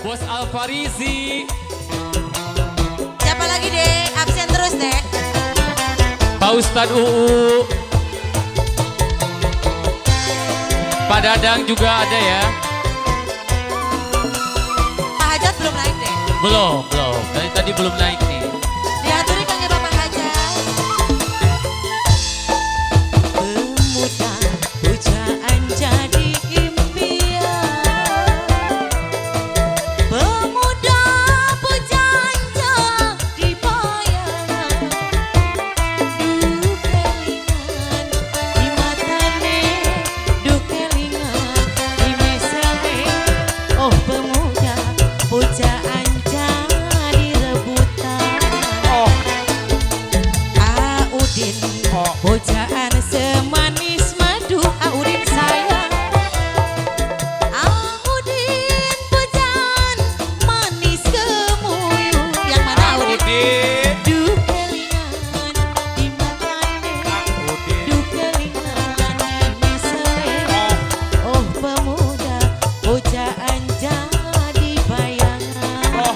Bos Alfarizi. Siapa lagi dek? Absen terus dek. Pak Ustadz UU. Pak Dadang juga ada ya. Pak Hajat belum naik dek. Belum. Dari tadi belum naik nih. Diaturi kangge Bapak Hajat. Pemuda pujaan jadi impian. Pemuda pujaan jadi bayangan. Du kelingan di matane, du kelingan di mesane. Oh pemuda pujaan jadi rebutan. Audin, pujaan semanis madu. Audin sayang. Audin pujaan manis kemuyu. Yang mana Audin? Du kelingan di matane, du kelingan di mesane. Oh pemuda pujaan jadi bayangan. Oh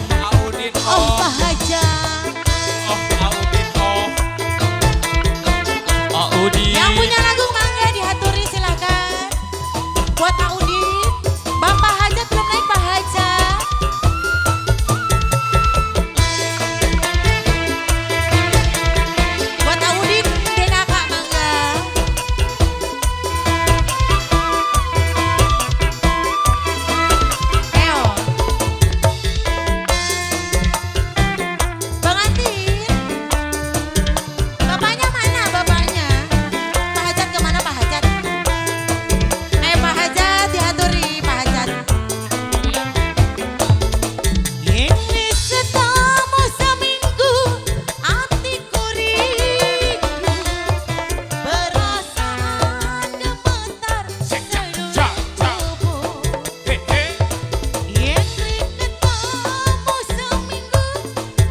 Pak Hajat. Audi. Yang punya lagu mangga dihaturi silakan. Buat Audin, Bapak Hajat belum naik Pak Hajat. Buat Audin, Denaka mangga. Eo. Bang Antin. Bapaknya mana bapaknya? Pak Hajat kemana Pak Hajat? Pak Hajat diaturi Pak Hajat. Ini setemu seminggu hatiku rindu. Perasaan gemetar seluruh tubuh. Ini ketemu seminggu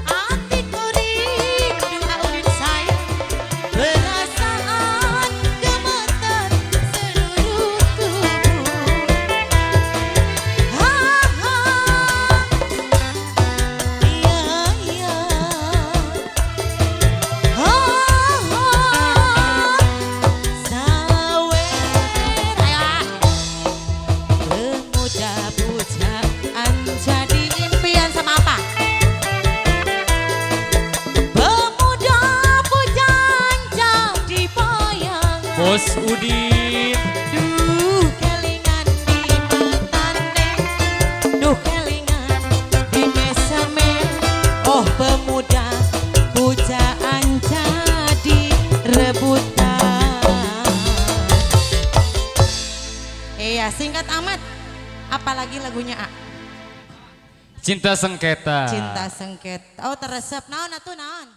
hatiku rindu. Audin sayang. Perasaan gemetar seluruh tubuh. Ha ha. Iya iya. Ha ha. Sawer. Ayo. Pemuda pujaan jadi impian sama apa? Pemuda pujaan jadi bayangan. Bos Udin. Duh kelingan di matane, duh kelingan di mesame. Oh pemuda pujaan jadi rebutan. Iya singkat amat. Apalagi lagunya A? Cinta Sengketa. Cinta Sengketa. Oh teresep naon atuh naon?